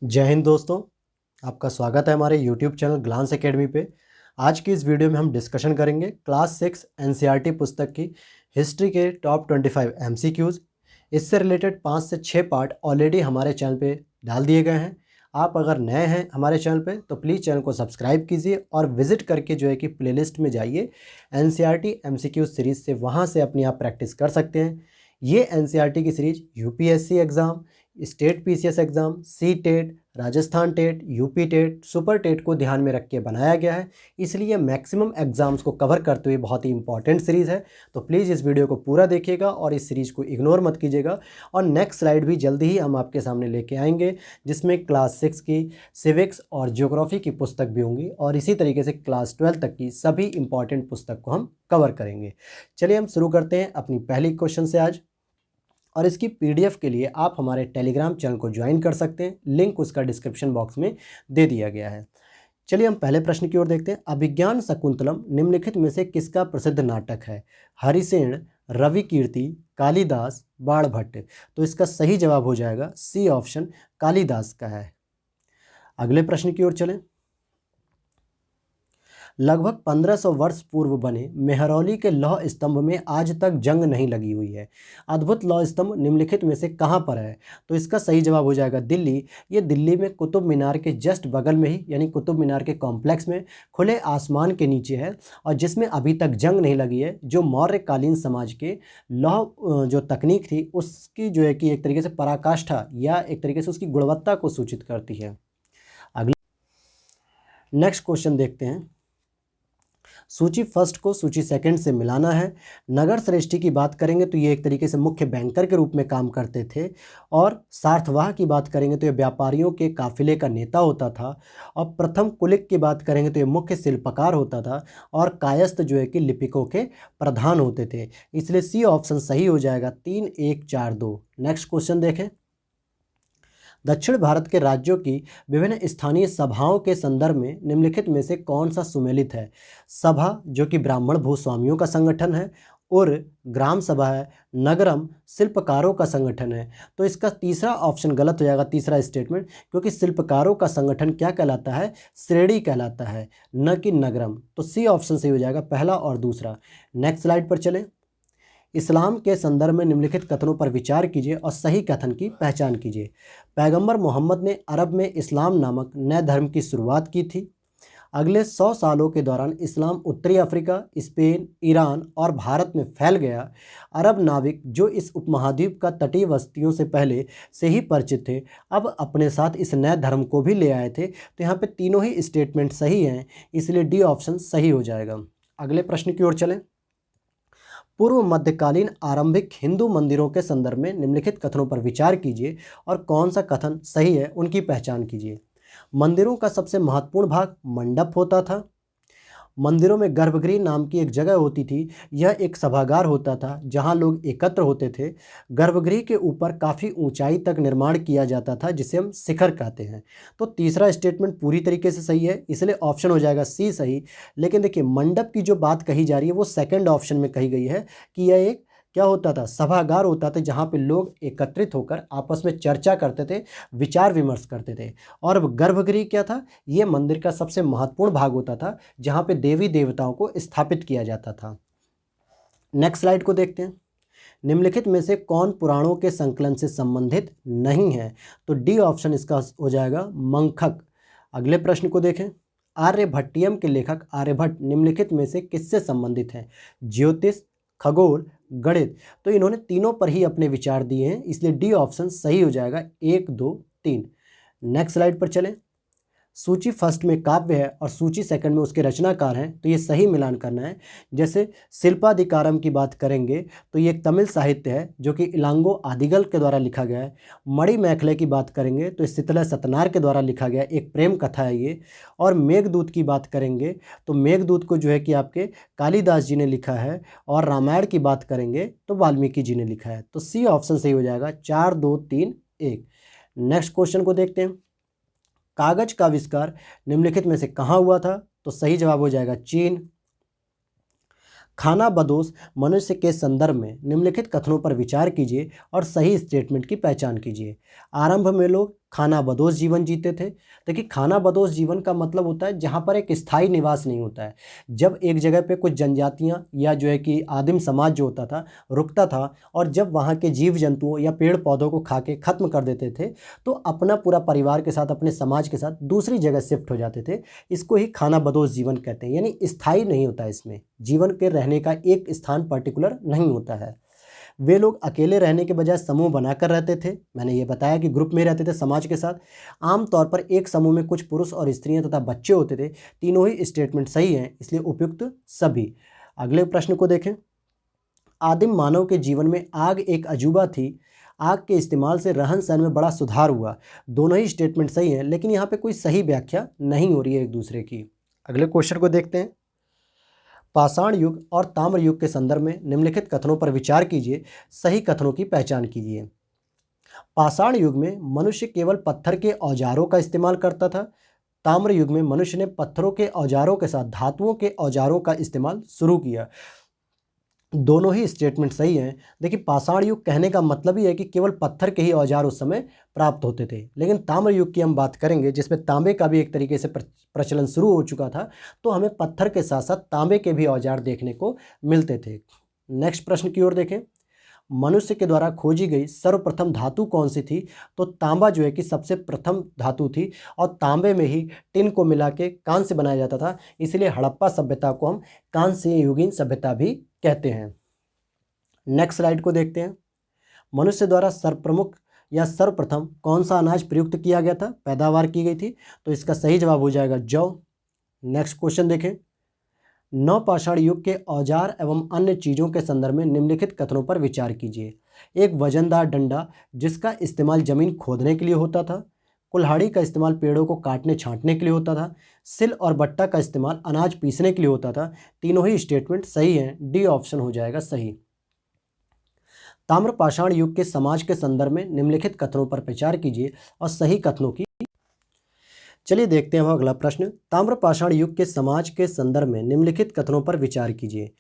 जय हिंद दोस्तों। आपका स्वागत है हमारे YouTube चैनल ग्लांस एकेडमी पे। आज की इस वीडियो में हम डिस्कशन करेंगे क्लास 6 एनसीईआरटी पुस्तक की हिस्ट्री के टॉप 25 एमसीक्यूज़। इससे रिलेटेड 5 से 6 पार्ट ऑलरेडी हमारे चैनल पे डाल दिए गए हैं। आप अगर नए हैं हमारे चैनल पे तो प्लीज़ चैनल को सब्सक्राइब कीजिए और विजिट करके जो है कि प्लेलिस्ट में जाइए एनसीईआरटी एमसीक्यू सीरीज़ से, वहाँ से अपनी आप प्रैक्टिस कर सकते हैं। ये एनसीईआरटी की series UPSC exam, state PCS exam, CTET, Rajasthan TET, UP TET, super TET को ध्यान में रख के बनाया गया है, इसलिए मैक्सिमम एग्ज़ाम्स को कवर करते हुए बहुत ही इंपॉर्टेंट सीरीज़ है। तो प्लीज़ इस वीडियो को पूरा देखिएगा और इस सीरीज़ को इग्नोर मत कीजिएगा। और नेक्स्ट स्लाइड भी जल्दी ही हम आपके सामने लेके आएंगे, जिसमें क्लास 6 की सिविक्स और ज्योग्राफी की पुस्तक भी होंगी और इसी तरीके से क्लास 12 तक की सभी इंपॉर्टेंट पुस्तक को हम कवर करेंगे। चलिए हम शुरू करते हैं अपनी पहली क्वेश्चन से आज। और इसकी पीडीएफ के लिए आप हमारे टेलीग्राम चैनल को ज्वाइन कर सकते हैं, लिंक उसका डिस्क्रिप्शन बॉक्स में दे दिया गया है। चलिए हम पहले प्रश्न की ओर देखते हैं। अभिज्ञान शकुंतलम निम्नलिखित में से किसका प्रसिद्ध नाटक है? हरिसेन, रवि कीर्ति, कालिदास, बाणभट्ट। तो इसका सही जवाब हो जाएगा सी ऑप्शन, कालिदास का है। अगले प्रश्न की ओर चलें। लगभग 1500 वर्ष पूर्व बने मेहरौली के लौह स्तंभ में आज तक जंग नहीं लगी हुई है। अद्भुत लौह स्तंभ निम्नलिखित में से कहाँ पर है? तो इसका सही जवाब हो जाएगा दिल्ली। ये दिल्ली में कुतुब मीनार के जस्ट बगल में ही, यानी कुतुब मीनार के कॉम्प्लेक्स में खुले आसमान के नीचे है, और जिसमें अभी तक जंग नहीं लगी है, जो मौर्यकालीन समाज के लौह जो तकनीक थी उसकी जो है कि एक तरीके से पराकाष्ठा या एक तरीके से उसकी गुणवत्ता को सूचित करती है। अगले नेक्स्ट क्वेश्चन देखते हैं। सूची फर्स्ट को सूची सेकंड से मिलाना है। नगर श्रेष्ठी की बात करेंगे तो ये एक तरीके से मुख्य बैंकर के रूप में काम करते थे, और सार्थवाह की बात करेंगे तो ये व्यापारियों के काफिले का नेता होता था, और प्रथम कुलिक की बात करेंगे तो ये मुख्य शिल्पकार होता था, और कायस्थ जो है कि लिपिकों के प्रधान होते थे। इसलिए सी ऑप्शन सही हो जाएगा 3, 1, 4, 2। नेक्स्ट क्वेश्चन देखें। दक्षिण भारत के राज्यों की विभिन्न स्थानीय सभाओं के संदर्भ में निम्नलिखित में से कौन सा सुमेलित है? सभा जो कि ब्राह्मण भूस्वामियों का संगठन है, और ग्राम सभा है, नगरम शिल्पकारों का संगठन है। तो इसका तीसरा ऑप्शन गलत हो जाएगा, तीसरा स्टेटमेंट, क्योंकि शिल्पकारों का संगठन क्या कहलाता है? श्रेणी कहलाता है, न कि नगरम। तो सी ऑप्शन सही हो जाएगा, पहला और दूसरा। नेक्स्ट स्लाइड पर चलें। इस्लाम के संदर्भ में निम्नलिखित कथनों पर विचार कीजिए और सही कथन की पहचान कीजिए। पैगंबर मोहम्मद ने अरब में इस्लाम नामक नए धर्म की शुरुआत की थी। अगले 100 सालों के दौरान इस्लाम उत्तरी अफ्रीका, स्पेन, ईरान और भारत में फैल गया। अरब नाविक जो इस उपमहाद्वीप का तटीय बस्तियों से पहले से ही परिचित थे, अब अपने साथ इस नए धर्म को भी ले आए थे। तो यहाँ पे तीनों ही स्टेटमेंट सही हैं, इसलिए डी ऑप्शन सही हो जाएगा। अगले प्रश्न की ओर चलें। पूर्व मध्यकालीन आरंभिक हिंदू मंदिरों के संदर्भ में निम्नलिखित कथनों पर विचार कीजिए और कौन सा कथन सही है उनकी पहचान कीजिए। मंदिरों का सबसे महत्वपूर्ण भाग मंडप होता था। मंदिरों में गर्भगृह नाम की एक जगह होती थी। यह एक सभागार होता था जहां लोग एकत्र होते थे। गर्भगृह के ऊपर काफ़ी ऊंचाई तक निर्माण किया जाता था, जिसे हम शिखर कहते हैं। तो तीसरा स्टेटमेंट पूरी तरीके से सही है, इसलिए ऑप्शन हो जाएगा सी सही। लेकिन देखिए, मंडप की जो बात कही जा रही है वो सेकंड ऑप्शन में कही गई है कि यह एक क्या होता था? सभागार होता था, जहाँ पे लोग एकत्रित होकर आपस में चर्चा करते थे, विचार विमर्श करते थे। और गर्भगृह क्या था? ये मंदिर का सबसे महत्वपूर्ण भाग होता था, जहाँ पे देवी देवताओं को स्थापित किया जाता था। नेक्स्ट स्लाइड को देखते हैं। निम्नलिखित में से कौन पुराणों के संकलन से संबंधित नहीं है? तो डी ऑप्शन इसका हो जाएगा मंखक। अगले प्रश्न को देखें। आर्यभट्टियम के लेखक आर्यभट्ट निम्नलिखित में से किससे संबंधित हैं? ज्योतिष, खगोल, गणित। तो इन्होंने तीनों पर ही अपने विचार दिए हैं, इसलिए डी ऑप्शन सही हो जाएगा, 1, 2, 3। नेक्स्ट स्लाइड पर चलें। सूची फर्स्ट में काव्य है और सूची सेकंड में उसके रचनाकार हैं, तो ये सही मिलान करना है। जैसे शिल्पाधिकारम की बात करेंगे तो ये एक तमिल साहित्य है जो कि इलांगो आदिगल के द्वारा लिखा गया है। मणि मैखले की बात करेंगे तो शीतला सतनार के द्वारा लिखा गया एक प्रेम कथा है ये। और मेघदूत की बात करेंगे तो मेघदूत को जो है कि आपके कालिदास जी ने लिखा है, और रामायण की बात करेंगे तो वाल्मीकि जी ने लिखा है। तो सी ऑप्शन सही हो जाएगा, 4, 2, 3, 1। नेक्स्ट क्वेश्चन को देखते हैं। कागज का आविष्कार निम्नलिखित में से कहाँ हुआ था? तो सही जवाब हो जाएगा चीन। खाना बदोश मनुष्य के संदर्भ में निम्नलिखित कथनों पर विचार कीजिए और सही स्टेटमेंट की पहचान कीजिए। आरंभ में लोग खानाबदोश जीवन जीते थे। देखिए, खानाबदोश जीवन का मतलब होता है जहाँ पर एक स्थायी निवास नहीं होता है। जब एक जगह पे कुछ जनजातियाँ या जो है कि आदिम समाज जो होता था रुकता था, और जब वहाँ के जीव जंतुओं या पेड़ पौधों को खा के ख़त्म कर देते थे, तो अपना पूरा परिवार के साथ, अपने समाज के साथ दूसरी जगह शिफ्ट हो जाते थे। इसको ही खानाबदोश जीवन कहते हैं, यानी स्थायी नहीं होता है। इसमें जीवन के रहने का एक स्थान पर्टिकुलर नहीं होता है। वे लोग अकेले रहने के बजाय समूह बनाकर रहते थे। मैंने ये बताया कि ग्रुप में रहते थे समाज के साथ। आमतौर पर एक समूह में कुछ पुरुष और स्त्रियां तथा बच्चे होते थे। तीनों ही स्टेटमेंट सही हैं, इसलिए उपयुक्त सभी। अगले प्रश्न को देखें। आदिम मानव के जीवन में आग एक अजूबा थी। आग के इस्तेमाल से रहन सहन में बड़ा सुधार हुआ। दोनों ही स्टेटमेंट सही हैं, लेकिन यहाँ पे कोई सही व्याख्या नहीं हो रही है एक दूसरे की। अगले क्वेश्चन को देखते हैं। पाषाण युग और ताम्र युग के संदर्भ में निम्नलिखित कथनों पर विचार कीजिए। सही कथनों की पहचान कीजिए। पाषाण युग में मनुष्य केवल पत्थर के औजारों का इस्तेमाल करता था। ताम्र युग में मनुष्य ने पत्थरों के औजारों के साथ धातुओं के औजारों का इस्तेमाल शुरू किया। दोनों ही स्टेटमेंट सही हैं। देखिए, पाषाण युग कहने का मतलब ही है कि केवल पत्थर के ही औजार उस समय प्राप्त होते थे, लेकिन ताम्र युग की हम बात करेंगे जिसमें तांबे का भी एक तरीके से प्रचलन शुरू हो चुका था, तो हमें पत्थर के साथ साथ तांबे के भी औजार देखने को मिलते थे। नेक्स्ट प्रश्न की ओर देखें। मनुष्य के द्वारा खोजी गई सर्वप्रथम धातु कौन सी थी? तो तांबा जो है कि सबसे प्रथम धातु थी, और तांबे में ही टिन को मिला के कांस्य बनाया जाता था, इसलिए हड़प्पा सभ्यता को हम कांस्य युगीन सभ्यता भी कहते हैं। नेक्स्ट स्लाइड को देखते हैं। मनुष्य द्वारा सर्वप्रमुख या सर्वप्रथम कौन सा अनाज प्रयुक्त किया गया था, पैदावार की गई थी? तो इसका सही जवाब हो जाएगा जौ। नेक्स्ट क्वेश्चन देखें। नवपाषाण युग के औजार एवं अन्य चीज़ों के संदर्भ में निम्नलिखित कथनों पर विचार कीजिए। एक वजनदार डंडा जिसका इस्तेमाल जमीन खोदने के लिए होता था। कुल्हाड़ी का इस्तेमाल पेड़ों को काटने छांटने के लिए होता था। सिल और बट्टा का इस्तेमाल अनाज पीसने के लिए होता था। तीनों ही स्टेटमेंट सही हैं, डी ऑप्शन हो जाएगा सही। ताम्रपाषाण युग के समाज के संदर्भ में निम्नलिखित कथनों पर विचार कीजिए और सही कथनों की। चलिए देखते हैं अगला प्रश्न। ताम्रपाषाण युग के समाज के संदर्भ में निम्नलिखित कथनों पर विचार कीजिए।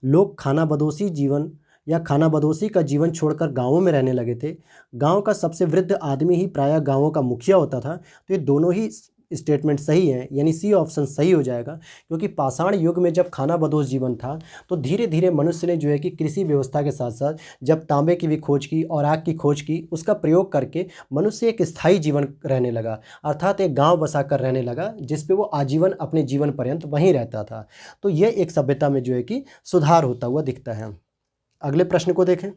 लोग खानाबदोशी जीवन या खानाबदोशी का जीवन छोड़कर गांवों में रहने लगे थे। गांव का सबसे वृद्ध आदमी ही प्रायः गांवों का मुखिया होता था। तो ये दोनों ही स्टेटमेंट सही है, यानी सी ऑप्शन सही हो जाएगा, क्योंकि पाषाण युग में जब खानाबदोश जीवन था तो धीरे धीरे मनुष्य ने जो है कि कृषि व्यवस्था के साथ साथ जब तांबे की भी खोज की और आग की खोज की, उसका प्रयोग करके मनुष्य एक स्थायी जीवन रहने लगा, अर्थात एक गांव बसा कर रहने लगा जिस पे वो आजीवन अपने जीवन पर्यंत वहीं रहता था। तो यह एक सभ्यता में जो है कि सुधार होता हुआ दिखता है। अगले प्रश्न को देखें।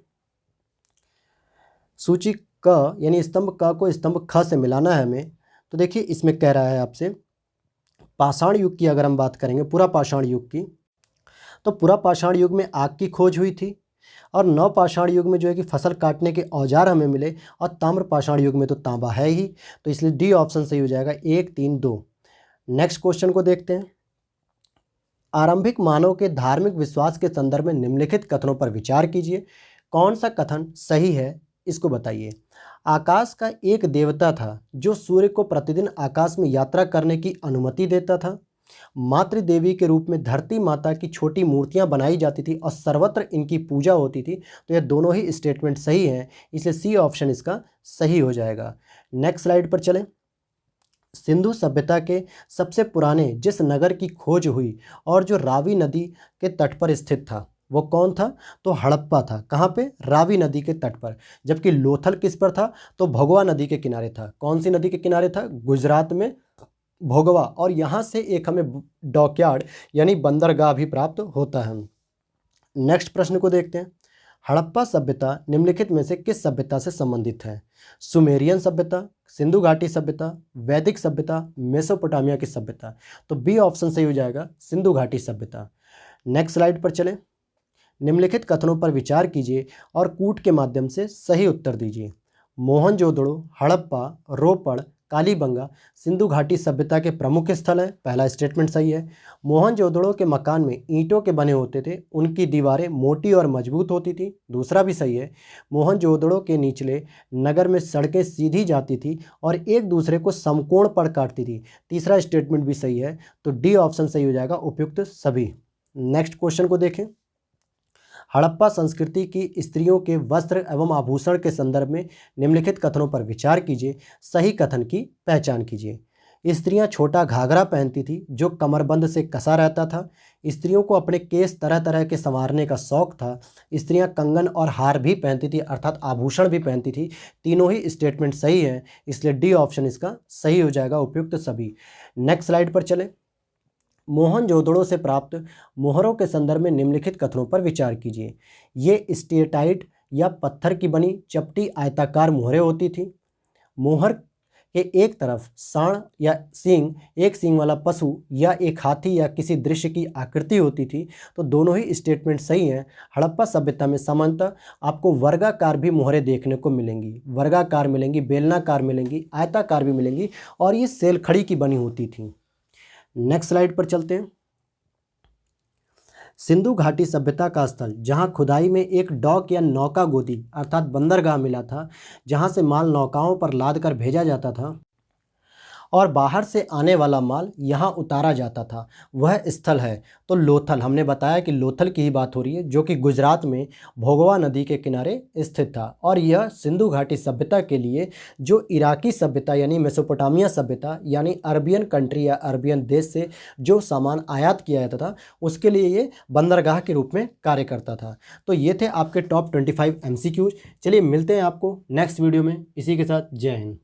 सूची क यानी स्तंभ क को स्तंभ ख से मिलाना है हमें। तो देखिए, इसमें कह रहा है आपसे पाषाण युग की अगर हम बात करेंगे, पूरा पाषाण युग की, तो पूरा पाषाण युग में आग की खोज हुई थी, और नवपाषाण युग में जो है कि फसल काटने के औजार हमें मिले, और ताम्रपाषाण युग में तो तांबा है ही, तो इसलिए डी ऑप्शन सही हो जाएगा 1, 3, 2। नेक्स्ट क्वेश्चन को देखते हैं। आरंभिक मानव के धार्मिक विश्वास के संदर्भ में निम्नलिखित कथनों पर विचार कीजिए। कौन सा कथन सही है, इसको बताइए। आकाश का एक देवता था जो सूर्य को प्रतिदिन आकाश में यात्रा करने की अनुमति देता था। मातृ देवी के रूप में धरती माता की छोटी मूर्तियां बनाई जाती थी और सर्वत्र इनकी पूजा होती थी। तो यह दोनों ही स्टेटमेंट सही हैं, इसलिए सी ऑप्शन इसका सही हो जाएगा। नेक्स्ट स्लाइड पर चलें। सिंधु सभ्यता के सबसे पुराने जिस नगर की खोज हुई और जो रावी नदी के तट पर स्थित था, वो कौन था? तो हड़प्पा था। कहाँ पे? रावी नदी के तट पर। जबकि लोथल किस पर था? तो भोगवा नदी के किनारे था। कौन सी नदी के किनारे था? गुजरात में भोगवा। और यहाँ से एक हमें डॉकयार्ड यानी बंदरगाह भी प्राप्त होता है। नेक्स्ट प्रश्न को देखते हैं। हड़प्पा सभ्यता निम्नलिखित में से किस सभ्यता से संबंधित है? सुमेरियन सभ्यता, सिंधु घाटी सभ्यता, वैदिक सभ्यता, मेसोपोटामिया की सभ्यता। तो बी ऑप्शन सही हो जाएगा, सिंधु घाटी सभ्यता। नेक्स्ट स्लाइड पर चलें। निम्नलिखित कथनों पर विचार कीजिए और कूट के माध्यम से सही उत्तर दीजिए। मोहनजोदड़ो, हड़प्पा, रोपड़, कालीबंगा सिंधु घाटी सभ्यता के प्रमुख स्थल हैं। पहला स्टेटमेंट सही है। मोहनजोदड़ो के मकान में ईंटों के बने होते थे, उनकी दीवारें मोटी और मजबूत होती थी। दूसरा भी सही है। मोहनजोदड़ो के निचले नगर में सड़कें सीधी जाती थी और एक दूसरे को समकोण पर काटती थी। तीसरा स्टेटमेंट भी सही है, तो डी ऑप्शन सही हो जाएगा, उपयुक्त सभी। नेक्स्ट क्वेश्चन को देखें। हड़प्पा संस्कृति की स्त्रियों के वस्त्र एवं आभूषण के संदर्भ में निम्नलिखित कथनों पर विचार कीजिए। सही कथन की पहचान कीजिए। स्त्रियां छोटा घाघरा पहनती थी जो कमरबंद से कसा रहता था। स्त्रियों को अपने केस तरह तरह के संवारने का शौक था। स्त्रियां कंगन और हार भी पहनती थी, अर्थात आभूषण भी पहनती थी। तीनों ही स्टेटमेंट सही है, इसलिए डी ऑप्शन इसका सही हो जाएगा, उपयुक्त सभी। नेक्स्ट स्लाइड पर चलें। मोहनजोदड़ो से प्राप्त मोहरों के संदर्भ में निम्नलिखित कथनों पर विचार कीजिए। ये स्टेटाइट या पत्थर की बनी चपटी आयताकार मोहरें होती थी। मोहर के एक तरफ सांड या सींग, एक सींग वाला पशु या एक हाथी या किसी दृश्य की आकृति होती थी। तो दोनों ही स्टेटमेंट सही हैं। हड़प्पा सभ्यता में सामान्यतः आपको वर्गाकार भी मोहरें देखने को मिलेंगी। वर्गाकार मिलेंगी, बेलनाकार मिलेंगी, आयताकार भी मिलेंगी, और ये सेलखड़ी की बनी होती थी। नेक्स्ट स्लाइड पर चलते हैं। सिंधु घाटी सभ्यता का स्थल जहां खुदाई में एक डॉक या नौका गोदी अर्थात बंदरगाह मिला था, जहां से माल नौकाओं पर लाद कर भेजा जाता था और बाहर से आने वाला माल यहाँ उतारा जाता था, वह स्थल है तो लोथल। हमने बताया कि लोथल की ही बात हो रही है, जो कि गुजरात में भोगवा नदी के किनारे स्थित था। और यह सिंधु घाटी सभ्यता के लिए जो इराकी सभ्यता यानी मेसोपोटामिया सभ्यता यानी अरबियन कंट्री या अरबियन देश से जो सामान आयात किया जाता था, उसके लिए ये बंदरगाह के रूप में कार्य करता था। तो ये थे आपके टॉप 25 MCQs। चलिए मिलते हैं आपको नेक्स्ट वीडियो में। इसी के साथ जय हिंद।